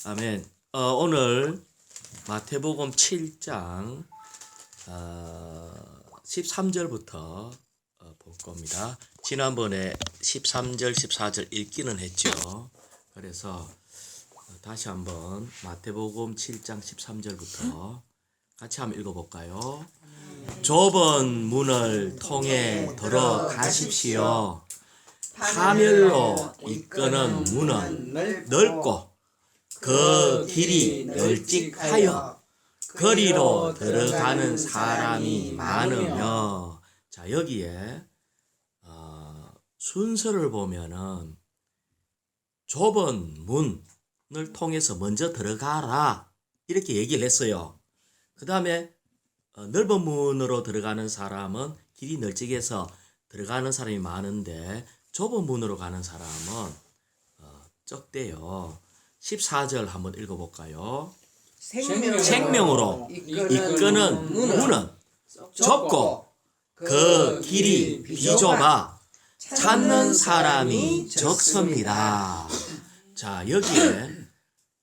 아멘. 오늘 마태복음 7장 13절부터 볼 겁니다. 지난번에 13절, 14절 읽기는 했죠. 그래서 다시 한번 마태복음 7장 13절부터 같이 한번 읽어볼까요? 좁은 문을 통해 들어가십시오. 파멸로 이끄는 문은 넓고 그 길이 널찍하여 거리로 들어가는 사람이 많으며. 자, 여기에 순서를 보면은 좁은 문을 통해서 먼저 들어가라 이렇게 얘기를 했어요. 그 다음에 넓은 문으로 들어가는 사람은 길이 널찍해서 들어가는 사람이 많은데 좁은 문으로 가는 사람은 적대요. 14절 한번 읽어볼까요? 생명으로 이끄는 문은 좁고 그 길이 비좁아 찾는 사람이 적습니다. 자, 여기에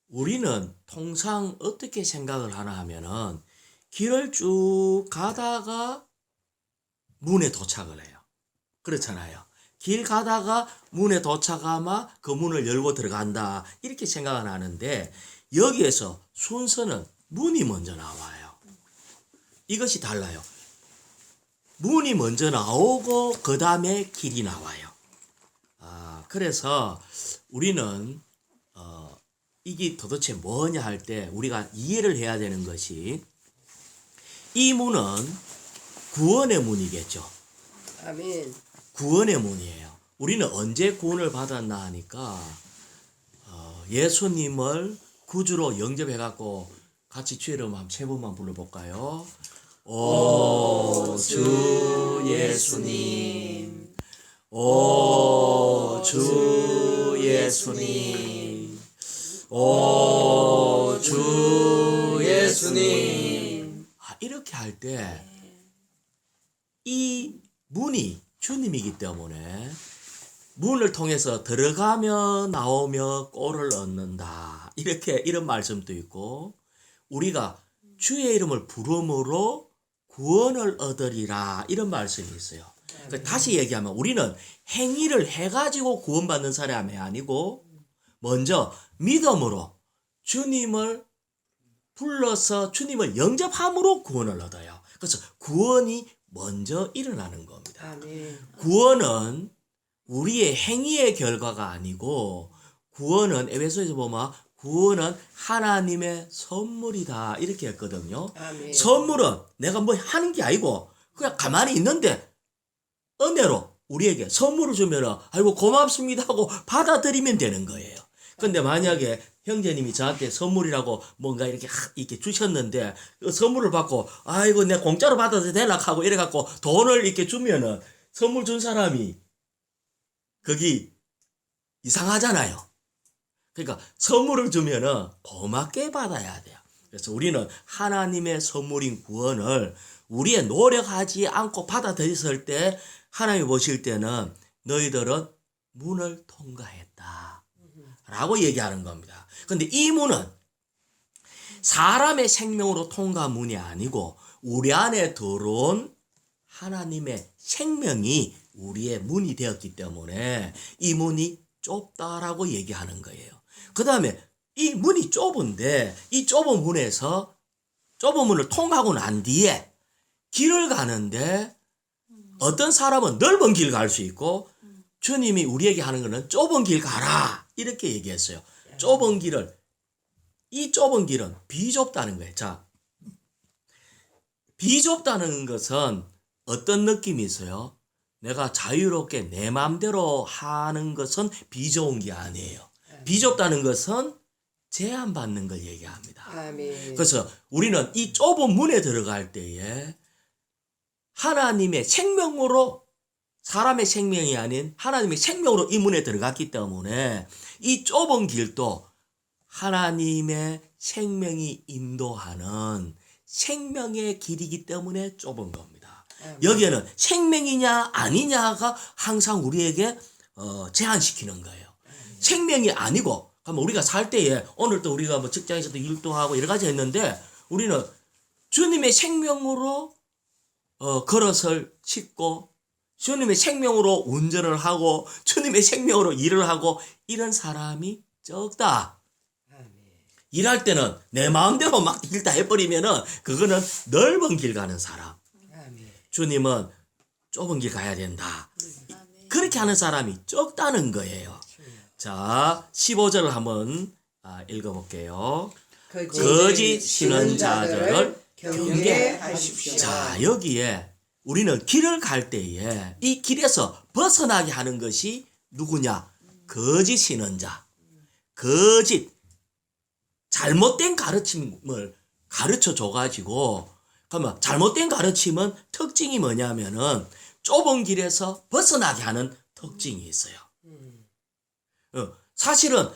우리는 통상 어떻게 생각을 하나 하면은 길을 쭉 가다가 문에 도착을 해요. 그렇잖아요. 길 가다가 문에 도착하면 그 문을 열고 들어간다 이렇게 생각을 하는데 여기에서 순서는 문이 먼저 나와요. 이것이 달라요. 문이 먼저 나오고 그 다음에 길이 나와요. 그래서 우리는 이게 도대체 뭐냐 할 때 우리가 이해를 해야 되는 것이 이 문은 구원의 문이겠죠. 아멘. 구원의 문이에요. 우리는 언제 구원을 받았나 하니까 예수님을 구주로 영접해갖고 같이 주의 이름 한 세 번만 불러볼까요? 오 주 예수님, 오 주 예수님, 오 주 예수님. 이렇게 할 때 이 문이 주님이기 때문에 문을 통해서 들어가며 나오며 꼴을 얻는다. 이런 말씀도 있고 우리가 주의 이름을 부름으로 구원을 얻으리라 이런 말씀이 있어요. 다시 얘기하면 우리는 행위를 해가지고 구원받는 사람이 아니고 먼저 믿음으로 주님을 불러서 주님을 영접함으로 구원을 얻어요. 그래서 구원이 먼저 일어나는 겁니다. 아멘. 구원은 우리의 행위의 결과가 아니고 구원은 에베소에서 보면 구원은 하나님의 선물이다 이렇게 했거든요. 아멘. 선물은 내가 뭐 하는 게 아니고 그냥 가만히 있는데 은혜로 우리에게 선물을 주면은 아이고 고맙습니다 하고 받아들이면 되는 거예요. 근데 만약에 형제님이 저한테 선물이라고 뭔가 이렇게 주셨는데 그 선물을 받고 아이고 내가 공짜로 받아도 되나 하고 이래갖고 돈을 이렇게 주면은 선물 준 사람이 거기 이상하잖아요. 그러니까 선물을 주면은 고맙게 받아야 돼요. 그래서 우리는 하나님의 선물인 구원을 우리의 노력하지 않고 받아들였을 때 하나님이 보실 때는 너희들은 문을 통과했다 라고 얘기하는 겁니다. 근데 이 문은 사람의 생명으로 통과한 문이 아니고 우리 안에 들어온 하나님의 생명이 우리의 문이 되었기 때문에 이 문이 좁다라고 얘기하는 거예요. 그 다음에 이 문이 좁은데 이 좁은 문에서 좁은 문을 통과하고 난 뒤에 길을 가는데 어떤 사람은 넓은 길 갈 수 있고 주님이 우리에게 하는 거는 좁은 길 가라 이렇게 얘기했어요. 이 좁은 길은 비좁다는 거예요. 자, 비좁다는 것은 어떤 느낌이 있어요? 내가 자유롭게 내 마음대로 하는 것은 비좁은 게 아니에요. 비좁다는 것은 제한받는 걸 얘기합니다. 아멘. 그래서 우리는 이 좁은 문에 들어갈 때에 하나님의 생명으로 사람의 생명이 아닌 하나님의 생명으로 이 문에 들어갔기 때문에 이 좁은 길도 하나님의 생명이 인도하는 생명의 길이기 때문에 좁은 겁니다. 여기에는 생명이냐 아니냐가 항상 우리에게 제한시키는 거예요. 생명이 아니고 그러면 우리가 살 때에 오늘도 우리가 뭐 직장에서도 일도 하고 여러 가지 했는데 우리는 주님의 생명으로 그릇을 씻고 주님의 생명으로 운전을 하고 주님의 생명으로 일을 하고 이런 사람이 적다. 일할 때는 내 마음대로 막 일 다 해버리면은 그거는 넓은 길 가는 사람. 주님은 좁은 길 가야 된다. 그렇게 하는 사람이 적다는 거예요. 자, 15절을 한번 읽어볼게요. 거짓 신언자들을 경계하십시오. 자, 여기에 우리는 길을 갈 때에 이 길에서 벗어나게 하는 것이 누구냐? 거짓 신언자. 거짓. 잘못된 가르침을 가르쳐 줘가지고, 그러면 잘못된 가르침은 특징이 뭐냐면은 좁은 길에서 벗어나게 하는 특징이 있어요. 사실은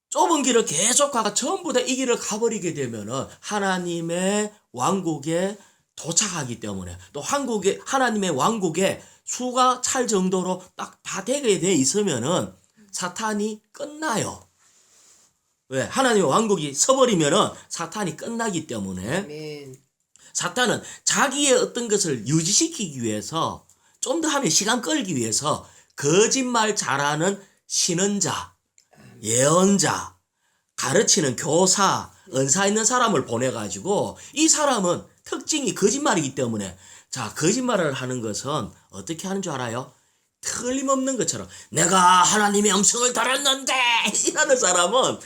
좁은 길을 계속 가가 전부 다 이 길을 가버리게 되면은 하나님의 왕국에 도착하기 때문에 또 하나님의 왕국에 수가 찰 정도로 딱 다 되게 돼 있으면은 사탄이 끝나요. 왜? 하나님의 왕국이 서버리면은 사탄이 끝나기 때문에 사탄은 자기의 어떤 것을 유지시키기 위해서 좀 더 하면 시간 끌기 위해서 거짓말 잘하는 신언자, 예언자, 가르치는 교사, 은사 있는 사람을 보내가지고 이 사람은 특징이 거짓말이기 때문에 자, 거짓말을 하는 것은 어떻게 하는 줄 알아요? 틀림없는 것처럼 내가 하나님의 음성을 들었는데 이라는 사람은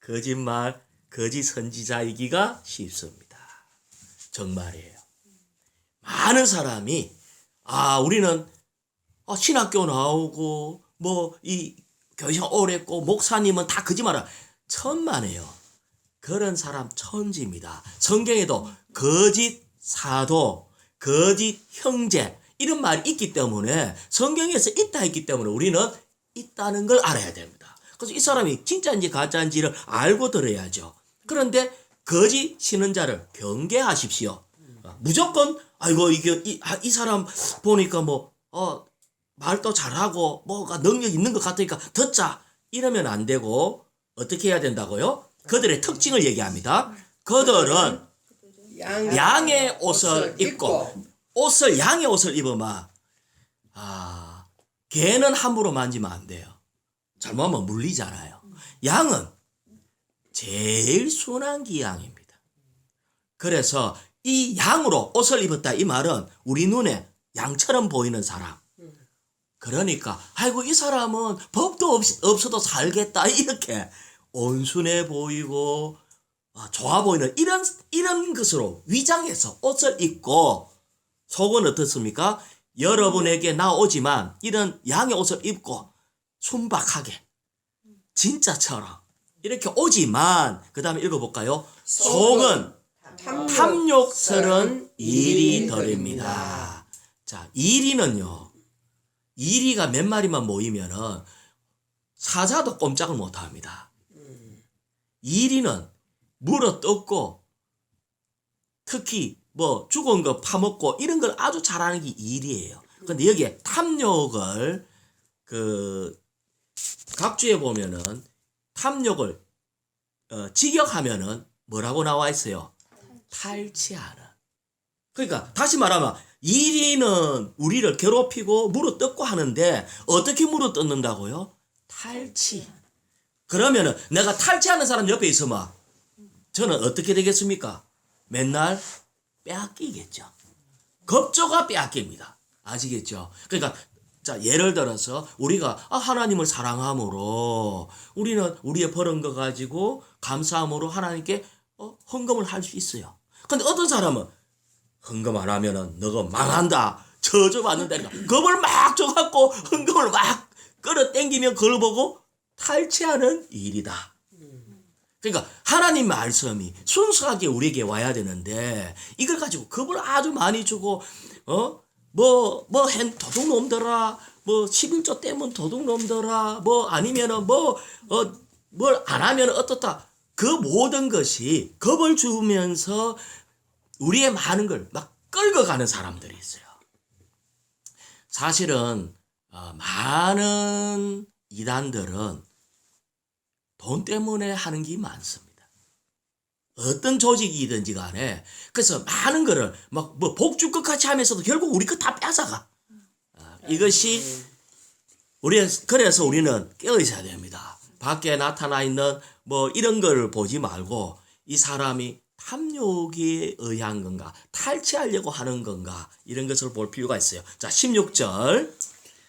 거짓말, 거짓 선지자이기가 쉽습니다. 정말이에요. 많은 사람이 우리는 신학교 나오고 이 교회가 오랬고 목사님은 다 거짓말을 천만에요. 그런 사람 천지입니다. 성경에도 거짓 사도, 거짓 형제 이런 말이 있기 때문에 성경에서 있다 했기 때문에 우리는 있다는 걸 알아야 됩니다. 그래서 이 사람이 진짜인지 가짜인지를 알고 들어야죠. 그런데 거짓 신언자를 경계하십시오. 무조건 아이고 이게 이 사람 보니까 말도 잘하고 뭐가 능력 있는 것 같으니까 듣자 이러면 안 되고 어떻게 해야 된다고요? 그들의 특징을 얘기합니다. 그들은 양의 옷을 입고 양의 옷을 입으면 개는 함부로 만지면 안 돼요. 잘못하면 물리잖아요. 양은 제일 순한 기양입니다. 그래서 이 양으로 옷을 입었다 이 말은 우리 눈에 양처럼 보이는 사람. 그러니까 아이고 이 사람은 법도 없어도 살겠다 이렇게 온순해 보이고 좋아 보이는 이런 것으로 위장해서 옷을 입고 속은 어떻습니까? 여러분에게 나오지만 이런 양의 옷을 입고 순박하게 진짜처럼 이렇게 오지만 그 다음에 읽어볼까요? 속은 탐욕스런 일이 덜입니다. 자, 이리가 몇 마리만 모이면은 사자도 꼼짝을 못합니다. 이리는 물어뜯고 특히 죽은 거 파먹고 이런 걸 아주 잘하는 게 일이에요. 근데 여기에 탐욕을 각주에 보면은 탐욕을 직역하면은 뭐라고 나와 있어요? 탈취하는. 그러니까 다시 말하면 이리는 우리를 괴롭히고 물어뜯고 하는데 어떻게 물어뜯는다고요? 탈취. 그러면은 내가 탈취하는 사람 옆에 있으면 저는 어떻게 되겠습니까? 맨날 빼앗기겠죠. 겁조가 빼앗깁니다. 아시겠죠? 그러니까 자, 예를 들어서 우리가 하나님을 사랑함으로 우리는 우리의 벌은 거 가지고 감사함으로 하나님께 헌금을 할 수 있어요. 근데 어떤 사람은 헌금 안 하면은 너가 망한다, 저주받는다니까 겁을 막 줘갖고 헌금을 막 끌어당기면 그걸 보고 탈취하는 일이다. 그러니까 하나님 말씀이 순수하게 우리에게 와야 되는데 이걸 가지고 겁을 아주 많이 주고 도둑놈들아 11조 때문 도둑놈들아 아니면은 뭘 안 하면 어떻다. 그 모든 것이 겁을 주면서 우리의 많은 걸 막 끌고 가는 사람들이 있어요. 사실은 많은 이단들은 돈 때문에 하는 게 많습니다. 어떤 조직이든지 간에. 그래서 많은 거를 막 뭐 복주것 같이 하면서도 결국 우리 거 다 뺏어가. 이것이 그래서 우리는 깨어 있어야 됩니다. 밖에 나타나 있는 뭐 이런 걸 보지 말고 이 사람이 탐욕에 의한 건가, 탈취하려고 하는 건가, 이런 것을 볼 필요가 있어요. 자, 16절.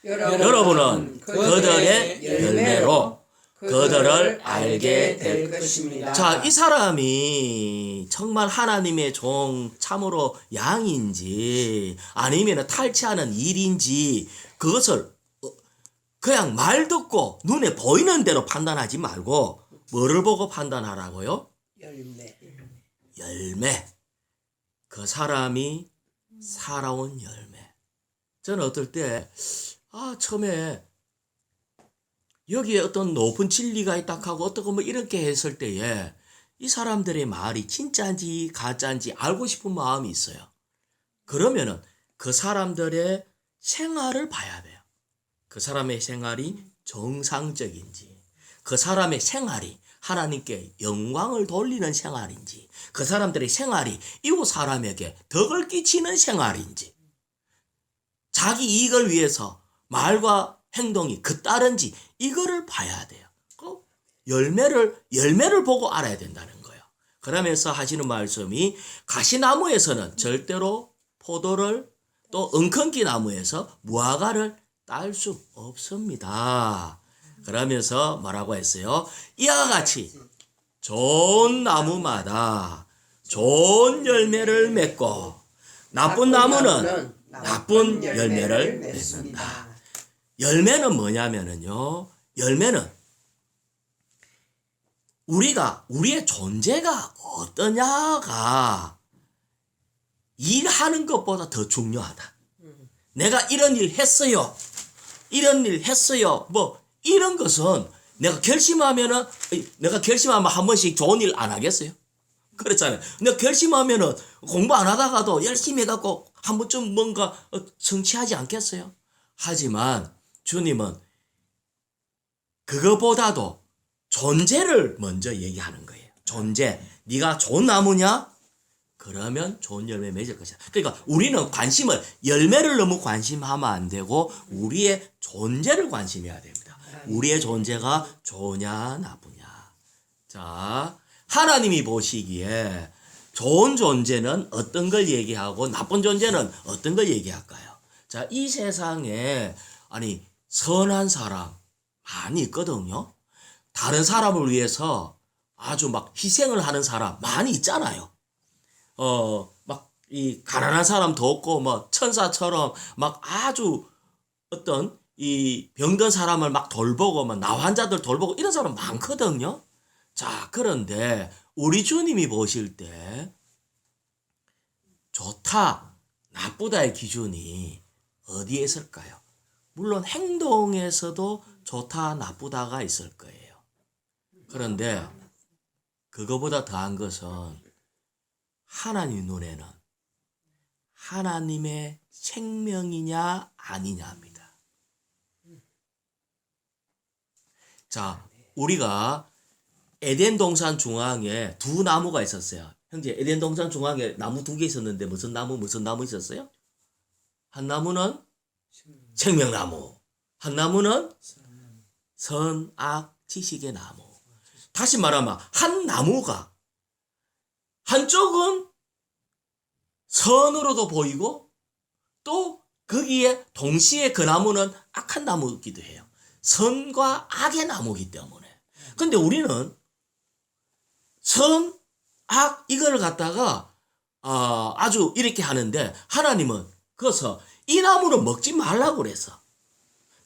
여러분은 그들의 열매로 그들을 알게 될 것입니다. 자, 이 사람이 정말 하나님의 종, 참으로 양인지 아니면 탈취하는 일인지 그것을 그냥 말 듣고 눈에 보이는 대로 판단하지 말고 뭐를 보고 판단하라고요? 열매. 그 사람이 살아온 열매. 저는 어떨 때 처음에 여기에 어떤 높은 진리가 있다 하고 어떻게 뭐 이렇게 했을 때에 이 사람들의 말이 진짜인지 가짜인지 알고 싶은 마음이 있어요. 그러면은 그 사람들의 생활을 봐야 돼요. 그 사람의 생활이 정상적인지, 그 사람의 생활이 하나님께 영광을 돌리는 생활인지, 그 사람들의 생활이 이웃 사람에게 덕을 끼치는 생활인지, 자기 이익을 위해서 말과 행동이 그따른지 이거를 봐야 돼요. 열매를 보고 알아야 된다는 거예요. 그러면서 하시는 말씀이 가시나무에서는 절대로 포도를 또 은컨기 나무에서 무화과를 딸 수 없습니다. 그러면서 뭐라고 했어요? 이와 같이 좋은 나무마다 좋은 열매를 맺고 나쁜 나무는 나쁜 열매를 맺는다. 열매는 뭐냐면은요. 열매는 우리의 존재가 어떠냐가 일하는 것보다 더 중요하다. 내가 이런 일 했어요. 뭐 이런 것은 내가 결심하면 한 번씩 좋은 일 안 하겠어요? 그렇잖아요. 내가 결심하면은 공부 안 하다가도 열심히 해갖고 한 번쯤 뭔가 성취하지 않겠어요? 하지만 주님은 그거보다도 존재를 먼저 얘기하는 거예요. 존재. 네가 좋은 나무냐? 그러면 좋은 열매 맺을 것이다. 그러니까 우리는 열매를 너무 관심하면 안 되고 우리의 존재를 관심해야 됩니다. 우리의 존재가 좋으냐 나쁘냐. 자, 하나님이 보시기에 좋은 존재는 어떤 걸 얘기하고 나쁜 존재는 어떤 걸 얘기할까요? 자, 이 세상에 선한 사람 많이 있거든요. 다른 사람을 위해서 아주 막 희생을 하는 사람 많이 있잖아요. 이 가난한 사람도 없고 뭐 천사처럼 막 아주 어떤 이 병든 사람을 막 돌보고 막 나 환자들 돌보고 이런 사람 많거든요. 자, 그런데 우리 주님이 보실 때 좋다, 나쁘다의 기준이 어디에 있을까요? 물론 행동에서도 좋다, 나쁘다가 있을 거예요. 그런데 그거보다 더한 것은 하나님 눈에는 하나님의 생명이냐 아니냐입니다. 자, 우리가 에덴 동산 중앙에 두 나무가 있었어요. 형제, 에덴 동산 중앙에 나무 두 개 있었는데 무슨 나무 있었어요? 한 나무는 생명나무, 한 나무는 선악 지식의 나무. 다시 말하면 한 나무가 한쪽은 선으로도 보이고 또 거기에 동시에 그 나무는 악한 나무이기도 해요. 선과 악의 나무이기 때문에. 근데 우리는 선, 악 이걸 갖다가 아주 이렇게 하는데 하나님은 그래서 이 나무는 먹지 말라고 그랬어.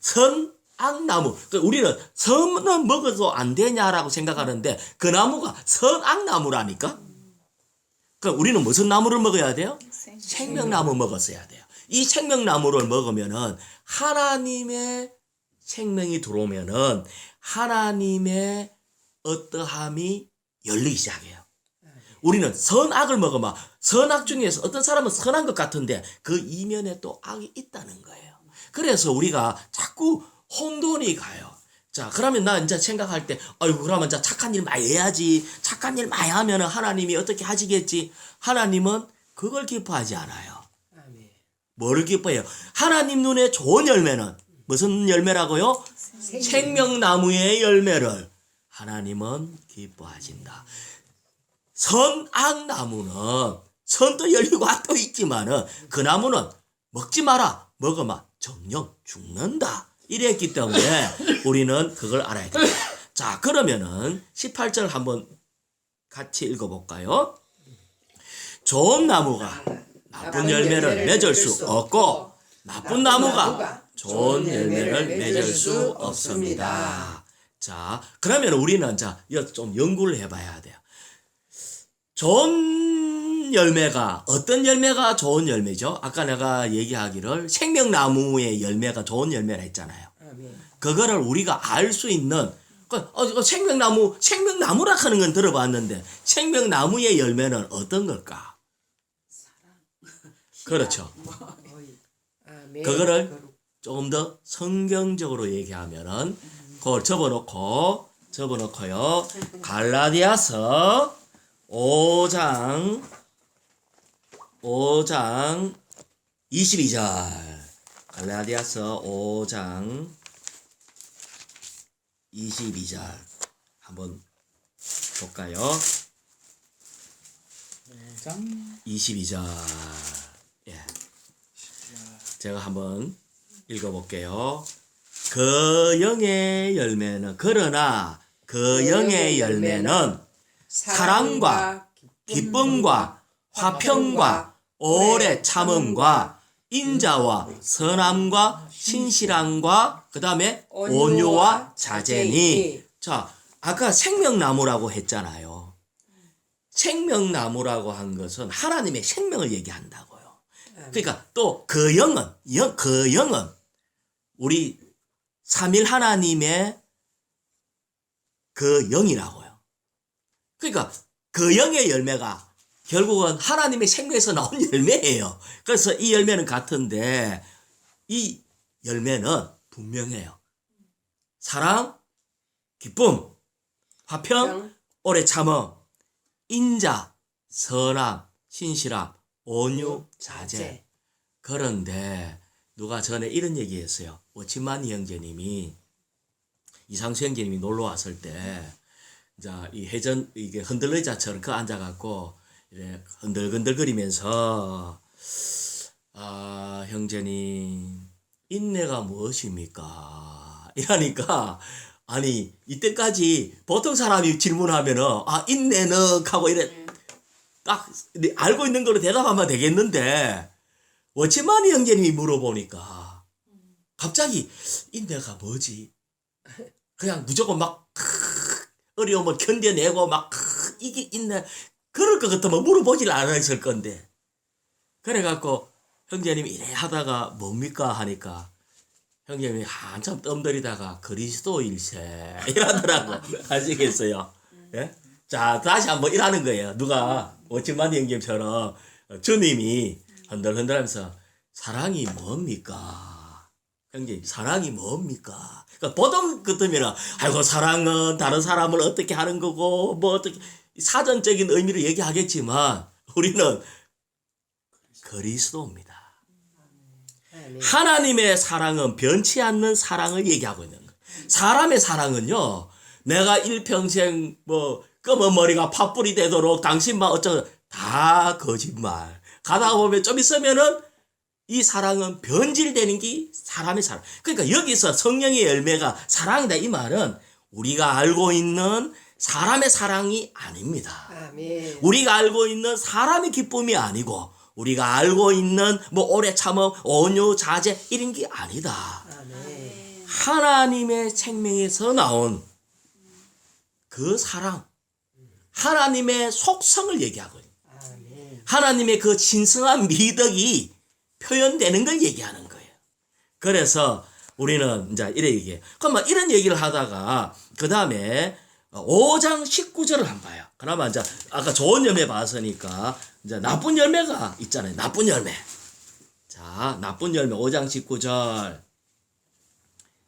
선, 악나무. 그러니까 우리는 선은 먹어도 안 되냐라고 생각하는데 그 나무가 선악나무라니까. 그러니까 우리는 무슨 나무를 먹어야 돼요? 생명나무 먹었어야 돼요. 이 생명나무를 먹으면은 하나님의 생명이 들어오면은 하나님의 어떠함이 열리기 시작해요. 우리는 선악을 먹으면 선악 중에서 어떤 사람은 선한 것 같은데 그 이면에 또 악이 있다는 거예요. 그래서 우리가 자꾸 혼돈이 가요. 자, 그러면 나 이제 생각할 때, 아이고, 그러면 이제 착한 일 많이 해야지. 착한 일 많이 하면 하나님이 어떻게 하시겠지? 하나님은 그걸 기뻐하지 않아요. 아멘. 뭐를 기뻐해요? 하나님 눈에 좋은 열매는 무슨 열매라고요? 생명나무의 열매를 하나님은 기뻐하신다. 선악나무는 선도 열리고 악도 있지만은 그 나무는 먹지 마라. 먹으면 정령 죽는다. 이랬기 때문에 우리는 그걸 알아야 됩니다. 자, 그러면은 18절 한번 같이 읽어볼까요? 좋은 나무가 나쁜 열매를 맺을 수 없고 나쁜 나무가 좋은 열매를 맺을 수 없습니다. 자, 그러면 우리는 자, 이거 좀 연구를 해봐야 돼요. 좋은 열매가 어떤 열매가 좋은 열매죠? 아까 내가 얘기하기를 생명나무의 열매가 좋은 열매라 했잖아요. 아멘. 그거를 우리가 알 수 있는 생명나무라 하는 건 들어봤는데 생명나무의 열매는 어떤 걸까? 그렇죠. 아멘. 그거를 조금 더 성경적으로 얘기하면은 그걸 접어놓고요. 갈라디아서 5장 22절. 갈라디아서 5장 22절 한번 볼까요? 22절. 예. 제가 한번 읽어볼게요. 그 영의 열매는 그러나 그 영의 열매는 사랑과 기쁨과 화평과 오래 참음과 인자와 선함과 신실함과 그 다음에 온유와 자제니. 자, 아까 생명나무라고 했잖아요. 생명나무라고 한 것은 하나님의 생명을 얘기한다고요. 그러니까 또 그 영은 우리 삼일 하나님의 그 영이라고요. 그러니까 그 영의 열매가 결국은 하나님의 생명에서 나온 열매예요. 그래서 이 열매는 같은데 이 열매는 분명해요. 사랑, 기쁨, 화평, 오래 참음, 인자, 선함, 신실함, 온유, 자제. 그런데 누가 전에 이런 얘기했어요. 오치만이 형제님이 이상수 형제님이 놀러 왔을 때 이제 이 회전 이게 흔들의자처럼 그 앉아갖고 이래 흔들흔들거리면서 아 형제님 인내가 무엇입니까? 이러니까 아니 이때까지 보통 사람이 질문하면은 아 인내는 하고 이래 딱 알고 있는 거로 대답하면 되겠는데 워치마니 형제님이 물어보니까 갑자기 인내가 뭐지? 그냥 무조건 막 어려움을 견뎌내고 막 이게 인내 그럴 것 같으면 물어보질 않았을 건데 그래갖고 형제님이 이래 하다가 뭡니까 하니까 형제님이 한참 뜸들이다가 그리스도일세 이러더라고. 아시겠어요? 예? 자 다시 한번 일하는 거예요. 누가 오치마니 형제처럼 주님이 흔들흔들하면서 사랑이 뭡니까? 형제 사랑이 뭡니까? 그러니까 보통 같으면 아이고 사랑은 다른 사람을 어떻게 하는 거고 뭐 어떻게 사전적인 의미를 얘기하겠지만 우리는 그리스도입니다. 하나님의 사랑은 변치 않는 사랑을 얘기하고 있는 거예요. 사람의 사랑은요. 내가 일평생 뭐 검은 머리가 팥불이 되도록 당신만 어쩌고 다 거짓말. 가다가 보면 좀 있으면은 이 사랑은 변질되는 게 사람의 사랑. 그러니까 여기서 성령의 열매가 사랑이다 이 말은 우리가 알고 있는 사람의 사랑이 아닙니다. 아멘. 우리가 알고 있는 사람의 기쁨이 아니고 우리가 알고 있는 뭐 오래 참음, 온유, 자제 이런 게 아니다. 아멘. 하나님의 생명에서 나온 그 사랑, 하나님의 속성을 얘기하고 있는 아멘. 하나님의 그 신성한 미덕이 표현되는 걸 얘기하는 거예요. 그래서 우리는 이제 이래 얘기해요. 그럼 이런 얘기를 하다가 그 다음에 5장 19절을 한번 봐요. 그나마 이제 아까 좋은 열매 봤으니까 이제 나쁜 열매가 있잖아요. 나쁜 열매. 자, 나쁜 열매 5장 19절.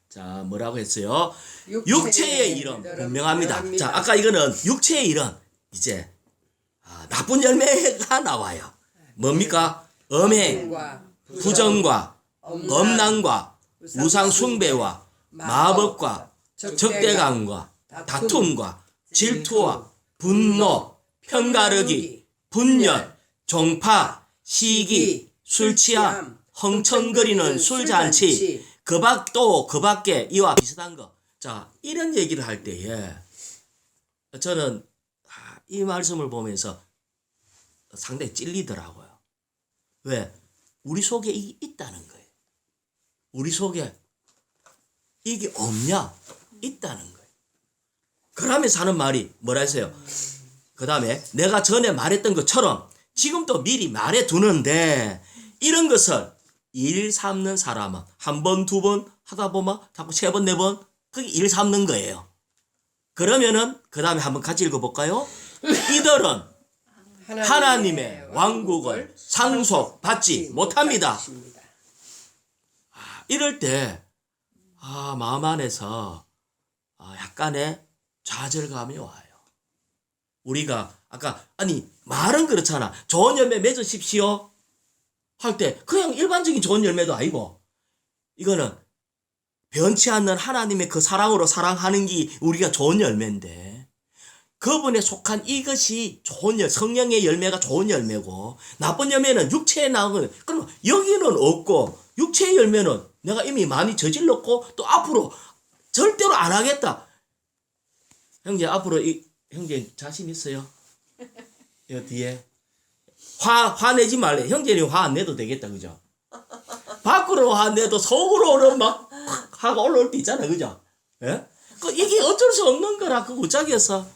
자, 뭐라고 했어요? 육체의 일은 분명합니다. 자, 아까 이거는 육체의 일은 이제 나쁜 열매가 나와요. 뭡니까? 음행, 부정과 음란과 우상 숭배와 마법과 적대감과 다툼과 질투와 분노, 편가르기, 분열, 종파, 시기, 술취함, 헝청거리는 술잔치, 그 밖에 이와 비슷한 거. 자, 이런 얘기를 할 때에 저는 이 말씀을 보면서 상당히 찔리더라고요. 왜? 우리 속에 이게 있다는 거예요. 우리 속에 이게 없냐? 있다는 거예요. 그러면서 하는 말이 뭐라 했어요? 그 다음에 내가 전에 말했던 것처럼 지금도 미리 말해 두는데 이런 것을 일 삼는 사람은 한 번, 두 번 하다 보면 자꾸 세 번, 네 번 그게 일 삼는 거예요. 그러면은 그 다음에 한번 같이 읽어볼까요? 이들은 하나님의 왕국을 상속받지 못합니다. 이럴 때 마음 안에서 약간의 좌절감이 와요. 우리가 아까 말은 그렇잖아. 좋은 열매 맺으십시오 할 때 그냥 일반적인 좋은 열매도 아니고 이거는 변치 않는 하나님의 그 사랑으로 사랑하는 게 우리가 좋은 열매인데 그분에 속한 이것이 좋은 성령의 열매가 좋은 열매고 나쁜 열매는 육체에 나오는 그럼 여기는 없고 육체의 열매는 내가 이미 많이 저질렀고 또 앞으로 절대로 안 하겠다. 형제 앞으로 형제 자신 있어요? 여 뒤에 화내지 말래. 형제는 화 안 내도 되겠다, 그죠? 밖으로 화 내도 속으로는 막 화가 올라올 때 있잖아, 그죠? 예? 이게 어쩔 수 없는 거라 그 우짝이었어.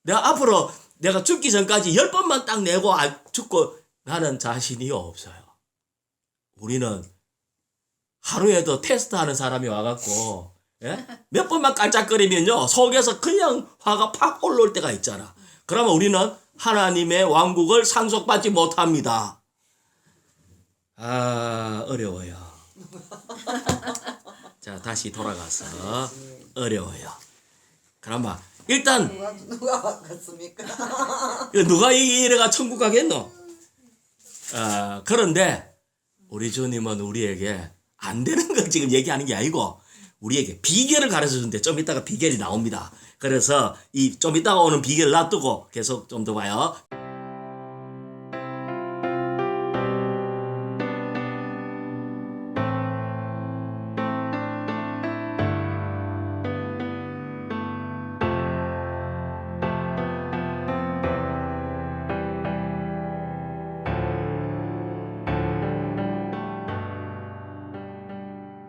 내가 앞으로 내가 죽기 전까지 10번만 딱 내고 죽고 나는 자신이 없어요. 우리는 하루에도 테스트하는 사람이 와갖고 예? 몇 번만 깔짝거리면요 속에서 그냥 화가 팍 올라올 때가 있잖아. 그러면 우리는 하나님의 왕국을 상속받지 못합니다. 어려워요. 자, 다시 돌아가서 어려워요. 그러면 일단 누가 바꿨습니까? 누가 이래가 천국 가겠노? 그런데 우리 주님은 우리에게 안 되는 거 지금 얘기하는 게 아니고 우리에게 비결을 가르쳐 주는데 좀 이따가 비결이 나옵니다. 그래서 이 좀 이따가 오는 비결을 놔두고 계속 좀 더 봐요.